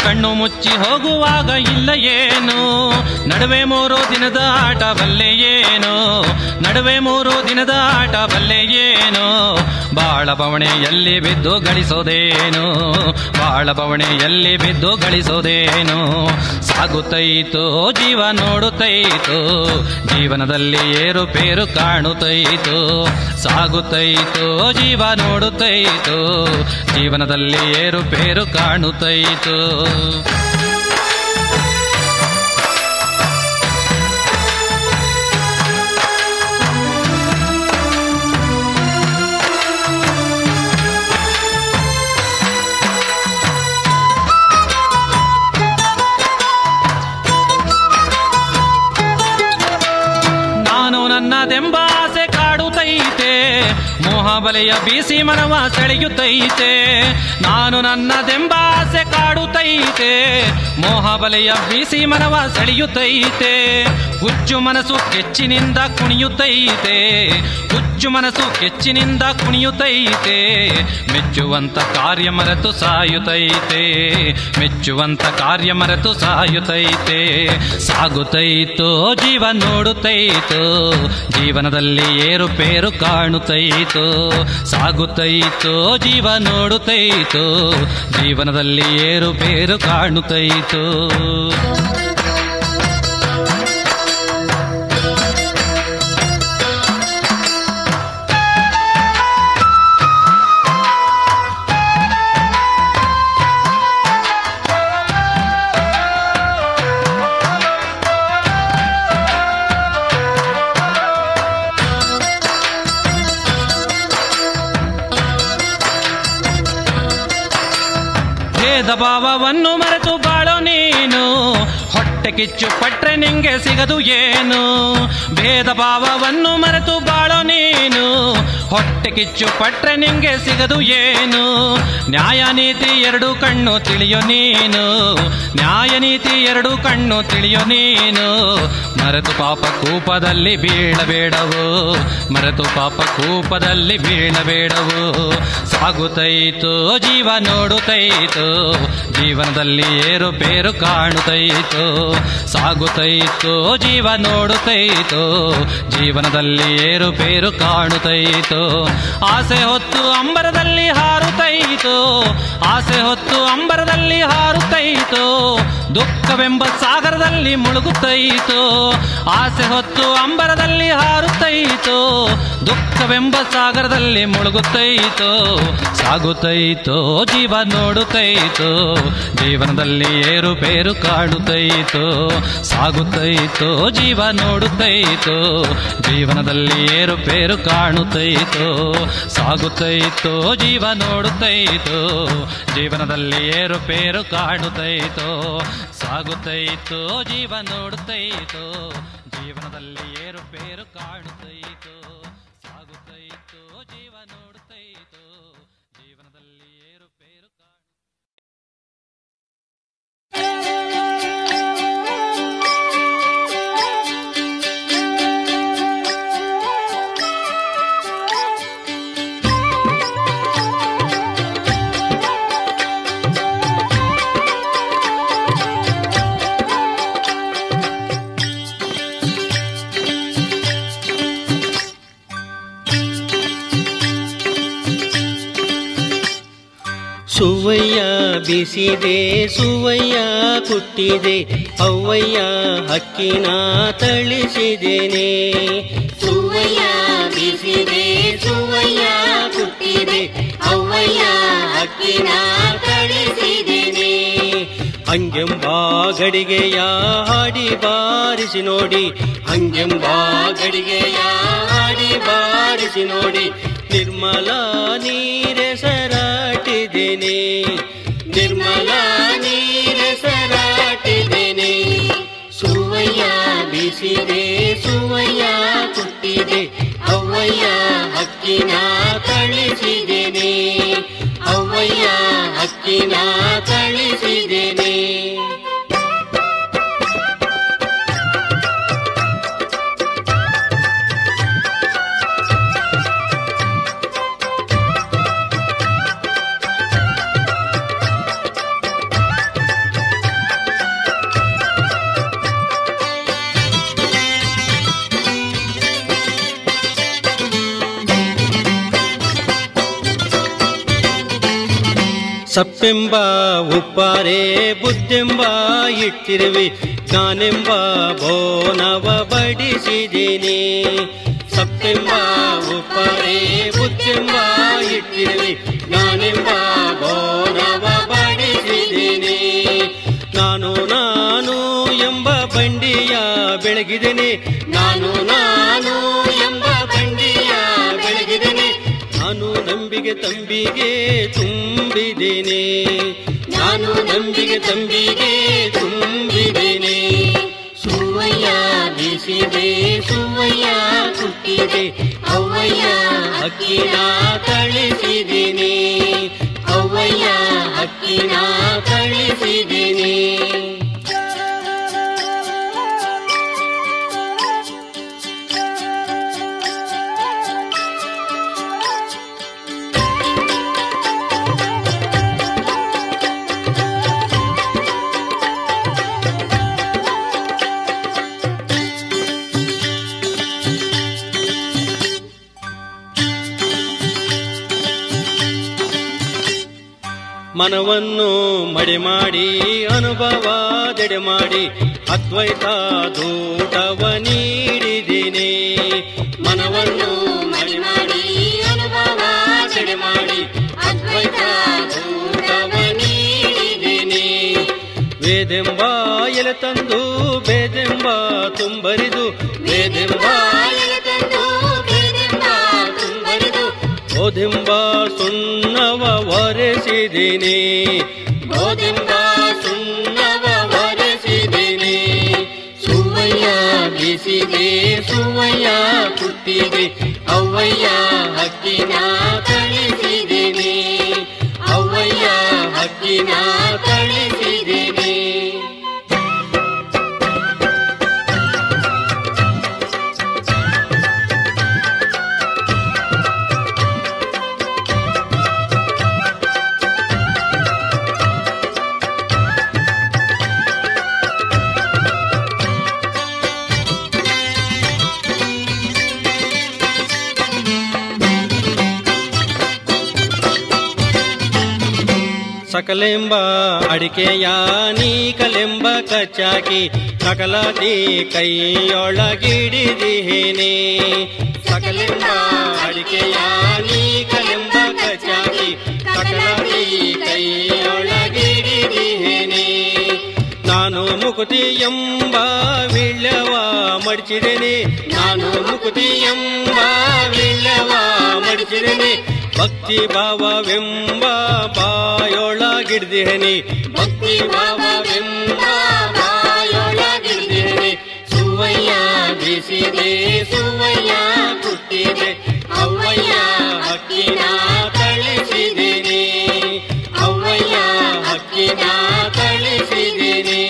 ಕಣ್ಣು ಮುಚ್ಚಿ ಹೋಗುವಾಗ ಇಲ್ಲ ಏನು. ನಡುವೆ 3 ದಿನದ ಆಟ ಬಲ್ಲೆ ಏನು, ನಡುವೆ 3 ದಿನದ ಆಟ ಬಲ್ಲೆ ಏನು. ಬಾಳ ಬವಣೆಯಲ್ಲಿ ಬಿದ್ದು ಗಳಿಸೋದೇನು, ಬಾಳ ಬವಣೆಯಲ್ಲಿ ಬಿದ್ದು ಗಳಿಸೋದೇನು. ಸಾಗುತ್ತೈತು ಜೀವ ನೋಡುತ್ತೈತು, ಜೀವನದಲ್ಲಿ ಏರುಪೇರು ಕಾಣುತ್ತೈತು. ಸಾಗುತ್ತೈತು ಜೀವ ನೋಡುತ್ತೈತು, ಜೀವನದಲ್ಲಿ ಏರುಪೇರು ಕಾಣುತ್ತೈತು. ನನ್ನದೆಂಬ ಆಸೆ ಕಾಡುತ್ತೈತೆ, ಮೋಹಬಲೆಯ ಬೀಸಿ ಮನವ ಸೆಳೆಯುತ್ತೈತೆ. ನಾನು ನನ್ನದೆಂಬ ಆಸೆ ಕಾಡುತ್ತೈತೆ, ಮೋಹಬಲೆಯ ಬೀಸಿ ಮನವ ಸೆಳೆಯುತ್ತೈತೆ. ಹುಚ್ಚು ಮನಸ್ಸು ಕೆಚ್ಚಿನಿಂದ ಕುಣಿಯುತ್ತೈತೆ, ಹುಚ್ಚು ಮನಸ್ಸು ಕೆಚ್ಚಿನಿಂದ ಕುಣಿಯುತ್ತೈತೆ. ಮೆಚ್ಚುವಂತ ಕಾರ್ಯ ಮರೆತು ಸಾಯುತ್ತೈತೆ, ಮೆಚ್ಚುವಂತ ಕಾರ್ಯ ಮರೆತು ಸಾಯುತ್ತೈತೆ. ಸಾಗುತ್ತೈತೋ ಜೀವ ನೋಡುತ್ತೈತೋ, ಜೀವನದಲ್ಲಿ ಏರುಪೇರು ಕಾಣುತ್ತೈತೋ. ಸಾಗುತ್ತೈತೋ ಜೀವ ನೋಡುತ್ತೈತೋ, ಜೀವನದಲ್ಲಿ ಏರುಪೇರು ಕಾಣುತ್ತೈತೋ. ಭಾವವನ್ನು ಮರೆತು ಬಾಳೋ ನೀನು, ಹೊಟ್ಟೆ ಕಿಚ್ಚು ಪಟ್ರೆ ನಿಂಗೆ ಸಿಗದು ಏನು. ಭೇದ ಭಾವವನ್ನು ಮರೆತು ಬಾಳೋ ನೀನು, ಹೊಟ್ಟೆ ಕಿಚ್ಚು ಪಟ್ರೆ ನಿಂಗೆ ಸಿಗದು ಏನು. ನ್ಯಾಯ ನೀತಿ ಎರಡು ಕಣ್ಣು ತಿಳಿಯೋ ನೀನು, ನ್ಯಾಯ ನೀತಿ ಎರಡು ಕಣ್ಣು ತಿಳಿಯೋ ನೀನು. ಮರೆತು ಪಾಪ ಕೂಪದಲ್ಲಿ ಬೀಳಬೇಡವು, ಮರೆತು ಪಾಪ ಕೂಪದಲ್ಲಿ ಬೀಳಬೇಡವು. ಸಾಗುತ್ತೈತು ಜೀವ ನೋಡುತ್ತೈತು, ಜೀವನದಲ್ಲಿ ಏರುಪೇರು ಕಾಣುತ್ತೈತು. ಸಾಗುತ್ತೈತು ಜೀವ ನೋಡುತ್ತೈತು, ಜೀವನದಲ್ಲಿ ಏರುಪೇರು ಕಾಣುತ್ತೈತು. ಆಸೆ ಹೊತ್ತು ಅಂಬರದಲ್ಲಿ ಹಾರುತ್ತೈತು, ಆಸೆ ಹೊತ್ತು ಅಂಬರದಲ್ಲಿ ಹಾರುತ್ತೈತು. ದುಃಖವೆಂಬ ಸಾಗರದಲ್ಲಿ ಮುಳುಗುತ್ತೈತು, ಆಸೆ ಹೊತ್ತು ಅಂಬರದಲ್ಲಿ ಹಾರುತ್ತೈತು. ದುಃಖವೆಂಬ ಸಾಗರದಲ್ಲಿ ಮುಳುಗುತ್ತೈತು. ಸಾಗುತ್ತೈತೋ ಜೀವ ನೋಡುತ್ತೈತು, ಜೀವನದಲ್ಲಿ ಏರುಪೇರು ಕಾಣುತ್ತೈತು. ಸಾಗುತ್ತೈತೋ ಜೀವ ನೋಡುತ್ತೈತು, ಜೀವನದಲ್ಲಿ ಏರುಪೇರು ಕಾಣುತ್ತೈತು. ಸಾಗುತ್ತೈತೋ ಜೀವ ನೋಡುತ್ತೈತು, ಜೀವನದಲ್ಲಿ ಏರುಪೇರು ಕಾಣುತ್ತೈತು. ಸಾಗುತ್ತೈತೋ ಜೀವ ನೋಡುತ್ತೈತು, ಜೀವನದಲ್ಲಿ ಏರುಪೇರು ಕಾಣುತ್ತೈತು. ಸಾಗುತ್ತೈತೋ ಜೀವ ನೋಡುತ್ತೈತು, ಜೀವನದಲ್ಲಿ ಏರುಪೇರು ಸುವಯ್ಯ ಬಿಸಿದೆ ಸುವಯ್ಯ ಕುಟ್ಟಿದೆ, ಅವ್ವಯ್ಯ ಹಕ್ಕಿನ ತಳಿಸಿದೇನೆ. ಸುವಯ್ಯ ಬಿಸಿದೆ ಸುವಯ್ಯ ಕುಟ್ಟಿದೆ, ಅವ್ವಯ್ಯ ಹಕ್ಕಿನ ತಳಿಸಿದೇನೆ. ಅಂಗೆಂಬ ಗಡಿಗೆಯ ಹಾಡಿ ಬಾರಿಸಿ ನೋಡಿ, ಅಂಗೆಂಬ ಗಡಿಗೆಯ ಹಾಡಿ ಬಾರಿಸಿ ನೋಡಿ. ನಿರ್ಮಲ ನೀರೆಸರಾಟಿದ್ದೇನೆ, ನಿರ್ಮಲ ನೀರೆಸರಾಟಿದ್ದೇನೆ. ಸುವಯ್ಯ ಬಿಸಿದೆ ಸುವಯ್ಯ ಕುಟ್ಟಿದೆ, ಅವ್ವಯ್ಯ ಹಕ್ಕಿನ ತಳಿಸಿದ್ದೇನೆ. ಅವ್ವಯ್ಯ ಹಕ್ಕಿನ ತಳಿಸಿದ್ದೇನೆ. ಸಪ್ಪೆಂಬ ಉಪ್ಪಾರೆ ಬುದ್ದೆಂಬ ಇಟ್ಟಿರುವೆ ನಾನೆಂಬ ಬೋನವ ಬಡಿಸಿದ್ದೀನಿ. ಸಪ್ಪೆಂಬ ಉಪ್ಪಾರೆ ಬುದ್ದೆಂಬ ಇಟ್ಟಿರುವೆ ನಾನೆಂಬ ಬೋನವ ಬಡಿಸಿದ್ದೀನಿ. ನಾನು ನಾನು ಎಂಬ ಬಂಡಿಯ ಬೆಳಗಿದ್ದೇನೆ, ನಾನು ನಾನು ಎಂಬ ಬಂಡಿಯ ಬೆಳಗಿದ್ದೇನೆ. ನಾನು ನಂಬಿಗೆ ತಂಬಿಗೆ ತುಂಬಿದ್ದೇನೆ, ನಾನು ನಂಬಿಗೆ ತಂಬಿಗೆ ತುಂಬಿದ್ದೇನೆ. ಸುವಯ್ಯ ಬೀಸಿದೆ ಸುವಯ್ಯ ಕುಟ್ಟಿದೆ ಅವ್ವಯ್ಯ ಅಕ್ಕಿನ ಕಳಿಸಿದ್ದೀನಿ, ಅವ್ವಯ್ಯ ಅಕ್ಕಿನ ಕಳಿಸಿದ್ದೀನಿ. ಮನವನ್ನು ಮಡೆ ಮಾಡಿ ಅನುಭವ ದೆಡೆ ಮಾಡಿ ಅದ್ವೈತ ದೂಟವ ನೀಡಿದ್ದೀನಿ. ಮನವನ್ನು ಮಡಿ ಮಾಡಿ ಅನುಭವ ಜಡೆ ಮಾಡಿ ಅದ್ವೈತ ದೂಟವ ನೀಡಿದ್ದೀನಿ. ವೇದೆಂಬ ಎಲೆ ತಂದು ಬೇದೆಂಬ ತುಂಬರಿದು, ವೇದೆಂಬ ಎಲೆ ತಂದು ಬೇದೆಂಬ ತುಂಬರಿದು, ಬೋಧೆಂಬ ಸುಣ್ಣವ ಒರೆಸಿದ್ದೀನಿ, ಬೋಧೆಂಬ ಸುಣ್ಣವ ಒರೆಸಿದ್ದೀನಿ. ಸುವಯ್ಯ ಬೀಸಿದೆ ಸುವಯ್ಯ ಕುಟ್ಟಿದೆ ಅವ್ವಯ್ಯ ಹಕ್ಕಿನ ಕಳಿಸಿದ್ದೀನಿ, ಅವ್ವಯ್ಯ ಹಕ್ಕಿನ ಕಳಿಸಿದ್ದೀನಿ. ಸಕಲೆಂಬ ಅಡಿಕೆಯ ನೀಕಲೆಂಬ ಕಚ್ಚಾಕಿ ಸಕಲದಿ ಕೈಯೊಳಗಿಡಿದಿಹೇನೆ. ಸಕಲೆಂಬ ಅಡಿಕೆಯ ನೀಕಲೆಂಬ ಕಚ್ಚಾಕಿ ಸಕಲದಿ ಕೈಯೊಳಗಿಡಿದಿಹೇನೆ. ನಾನು ಮುಕುತಿ ಎಂಬ ವಿಳ್ಯವ ಮಡಿಚಿದ್ದೇನೆ, ನಾನು ಮುಕುತಿ ಎಂಬ ವಿಳ್ಯವ ಮಡಿಚಿದ್ದೇನೆ. ಭಕ್ತಿ ಭಾವವೆಂಬ ಬಾಯೊಳಗಿಡ್ದೇನೆ, ಭಕ್ತಿ ಭಾವವೆಂಬ ಬಾಯೊಳಗಿಡ್ದೇನೆ. ಸುವಯ್ಯ ಬೀಸಿದೆ ಸುವಯ್ಯ ಕುಟ್ಟಿದೆ ಅವ್ವಯ್ಯ ಹಕ್ಕಿನ ಕಳಿಸಿದ್ದೀನಿ, ಅವ್ವಯ್ಯ ಹಕ್ಕಿನ ಕಳಿಸಿದ್ದೀನಿ.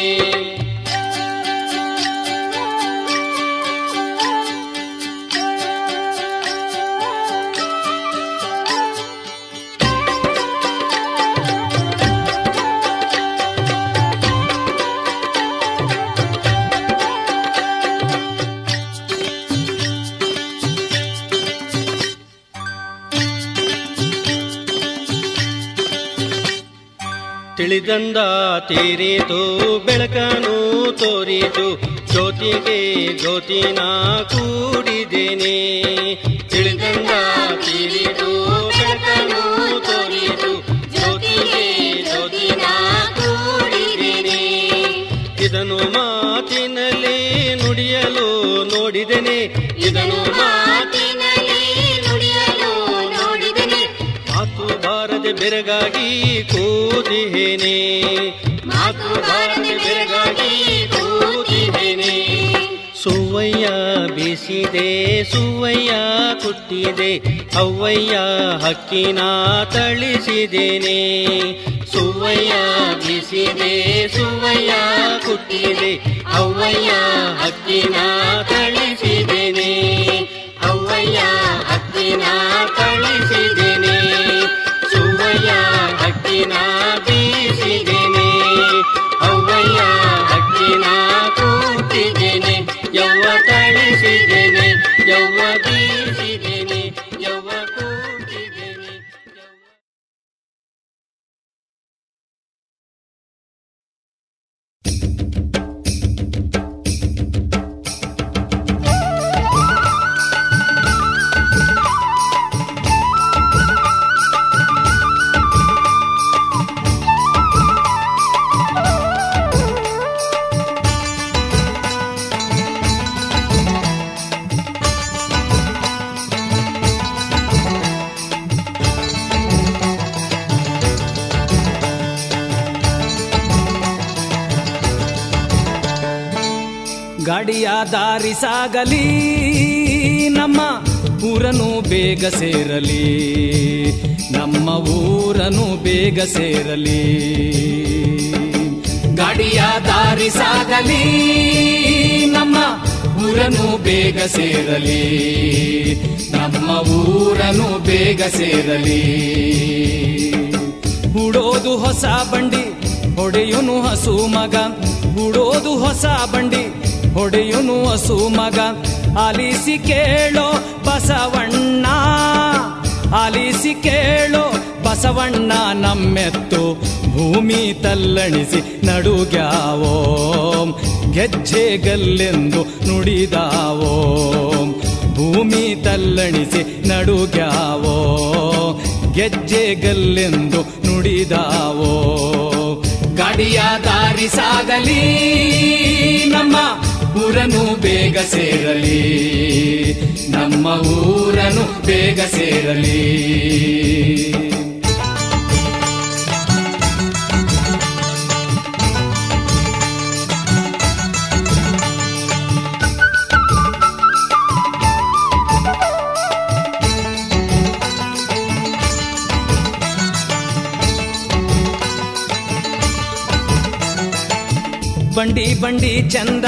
ತಿಳಿದಂದ ತೀರಿತು ಬೆಳಕನು ತೋರಿತು, ಜ್ಯೋತಿಗೆ ಜ್ಯೋತಿನ ಕೂಡಿದ್ದೇನೆ. ತಿಳಿದಂದ ತೀರಿತು ಬೆಳಕನು ತೋರಿತು, ಜ್ಯೋತಿಗೆ ಜ್ಯೋತಿನ ಕೂಡಿದ್ದೇನೆ. ಇದನ್ನು ಮಾತಿನಲ್ಲಿ ನುಡಿಯಲು ನೋಡಿದ್ದೇನೆ, ಇದನ್ನು ಮಾತಿನಲ್ಲಿ ನುಡಿಯಲು ನೋಡಿದ್ದೇನೆ. ಮಾತು ಬಾರದೆ ಬೆರಗಾಗಿ ಕೂದಿದ್ದೇನೆ, ಮಾತು ಬಾರದೆ ಬೆರಗಾಗಿ ಕೂದಿದ್ದೇನೆ. ಸುವಯ್ಯ ಬೀಸಿದೆ ಸುವಯ್ಯ ಕುಟ್ಟಿದೆ ಅವ್ವಯ್ಯ ಹಕ್ಕಿನ ತಳಿಸಿದ್ದೇನೆ. ಸುವಯ್ಯ ಬೀಸಿದೆ ಸುವಯ್ಯ ಕುಟ್ಟಿದೆ ಅವ್ವಯ್ಯ ಹಕ್ಕಿನ ತಳಿಸಿದ್ದೇನೆ, ಅವ್ವಯ್ಯ ಹಕ್ಕಿನ ತಳಿಸಿದ್ದೇನೆ. ಸುವಯ್ಯ ಹಕ್ಕಿನ ಬೀಸಿದ್ದೇನೆ ಅವ್ವಯ್ಯ ಹಕ್ಕಿನ ಕೂತಿದ್ದೇನೆ, ಯವ್ವ ತಳಿಸಿದ್ದೇನೆ ಯವ್ವ ಬೀಸಿದ್ದೇನೆ ಯವ್ವ ಗಾಡಿಯ ದಾರಿ ಸಾಗಲಿ ನಮ್ಮ ಊರನು ಬೇಗ ಸೇರಲಿ, ನಮ್ಮ ಊರನು ಬೇಗ ಸೇರಲಿ. ಗಾಡಿಯ ದಾರಿ ಸಾಗಲಿ ನಮ್ಮ ಊರನು ಬೇಗ ಸೇರಲಿ, ನಮ್ಮ ಊರನು ಬೇಗ ಸೇರಲಿ. ಹೂಡೋದು ಹೊಸ ಬಂಡಿ ಹೊಡೆಯುನು ಹಸು ಮಗ, ಹೂಡೋದು ಹೊಸ ಬಂಡಿ ಹೊಡೆಯುನು ಹಸು ಮಗ. ಆಲಿಸಿ ಕೇಳೋ ಬಸವಣ್ಣ, ಆಲಿಸಿ ಕೇಳೋ ಬಸವಣ್ಣ ನಮ್ಮೆತ್ತು ಭೂಮಿ ತಲ್ಲಣಿಸಿ ನಡುಗ್ಯಾವೋ, ಗೆಜ್ಜೆಗಲ್ಲೆಂದು ನುಡಿದಾವೋ. ಭೂಮಿ ತಲ್ಲಣಿಸಿ ನಡುಗ್ಯಾವೋ, ಗೆಜ್ಜೆಗಲ್ಲೆಂದು ನುಡಿದಾವೋ. ಗಾಡಿಯ ದಾರಿ ಸಾಗಲಿ ನಮ್ಮ ಊರನು ಬೇಗ ಸೇರಲಿ, ನಮ್ಮ ಊರನು ಬೇಗ ಸೇರಲಿ. ಬಂಡಿ ಬಂಡಿ ಚಂದ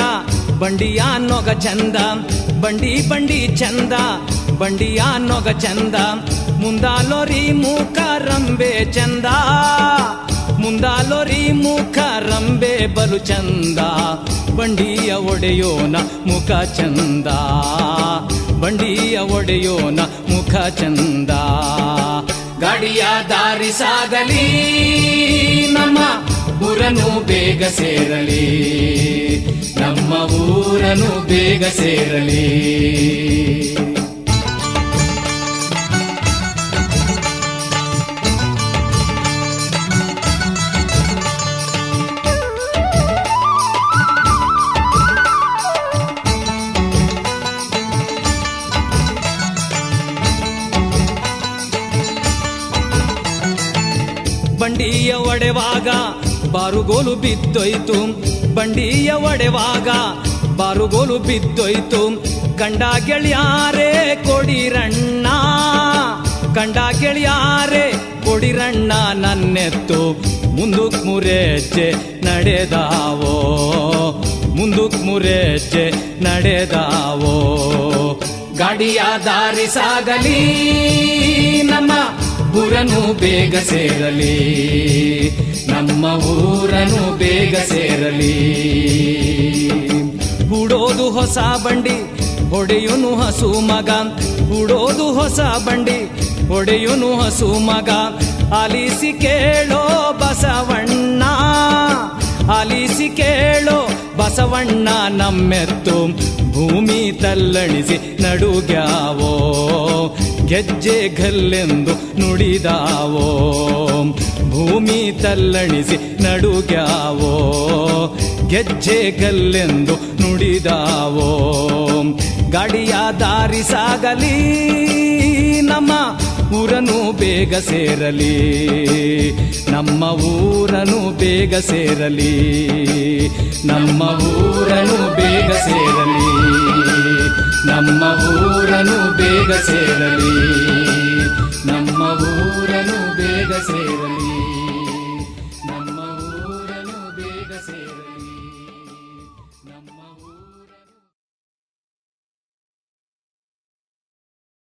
ಬಂಡಿಯ ನೊಗ ಚಂದ, ಬಂಡಿ ಬಂಡಿ ಚಂದ ಬಂಡಿಯ ನೊಗ ಚಂದ. ಮುಂದಾಲೋರಿ ಮೂಕ ರಂಬೆ ಚಂದ, ಮುಂದಾಲೋರಿ ಮೂಕ ರಂಬೆ ಬಲು ಚಂದ. ಬಂಡಿಯ ಒಡೆಯೋನ ಮುಖ ಚಂದ, ಬಂಡಿಯ ಒಡೆಯೋನ ಮುಖ ಚಂದ. ಗಾಡಿಯ ದಾರಿ ಸಾಗಲಿ ನಮ್ಮ ಊರನು ಬೇಗ ಸೇರಲಿ, ನಮ್ಮ ಊರನು ಬೇಗ ಸೇರಲಿ. ಬಂಡಿಯ ಒಡೆವಾಗ ಬಾರುಗೋಲು ಬಿದ್ದೋಯ್ತು, ಬಂಡಿಯ ಒಡೆವಾಗ ಬಾರುಗೋಲು ಬಿದ್ದೋಯ್ತು. ಗಂಡ ಗೆಳೆಯಾರೆ ಕೊಡಿರಣ್ಣ, ಗಂಡ ಗೆಳೆಯಾರೆ ಕೊಡಿರಣ್ಣ ನನ್ನೆತ್ತು. ಮುಂದಕ್ ಮುರೆಜ್ಜೆ ನಡೆದಾವೋ, ಮುಂದಕ್ ಮುರೆಜ್ಜೆ ನಡೆದಾವೋ. ಗಾಡಿಯ ದಾರಿ ಸಾಗಲಿ ನಮ್ಮ ಊರನು ಬೇಗ ಸೇರಲಿ, ನಮ್ಮ ಊರನು ಬೇಗ ಸೇರಲಿ. ಹೂಡೋದು ಹೊಸ ಬಂಡಿ ಹೊಡೆಯುನು ಹಸು ಮಗ, ಹೂಡೋದು ಹೊಸ ಬಂಡಿ ಹೊಡೆಯುನು ಹಸು ಮಗ. ಆಲಿಸಿ ಕೇಳೋ ಬಸವಣ್ಣ, ಆಲಿಸಿ ಕೇಳೋ ಬಸವಣ್ಣ ನಮ್ಮೆತ್ತು ಭೂಮಿ ತಲ್ಲಣಿಸಿ ನಡುಗ್ಯಾವೋ, ಗೆಜ್ಜೆಗಲ್ಲೆಂದು ನುಡಿದಾವೋ. ಭೂಮಿ ತಲ್ಲಣಿಸಿ ನಡುಗ್ಯಾವೋ, ಗೆಜ್ಜೆಗಲ್ಲೆಂದು ನುಡಿದಾವೋ. ಗಾಡಿಯ ದಾರಿ ಸಾಗಲಿ ನಮ್ಮ ಊರನು ಬೇಗ ಸೇರಲಿ, ನಮ್ಮ ಊರನು ಬೇಗ ಸೇರಲಿ, ನಮ್ಮ ಊರನು ಬೇಗ ಸೇರಲಿ, ನಮ್ಮ ಊರನು ಬೇಗ ಸೇರಲಿ, ನಮ್ಮ ಊರನು ಬೇಗ ಸೇರಲಿ.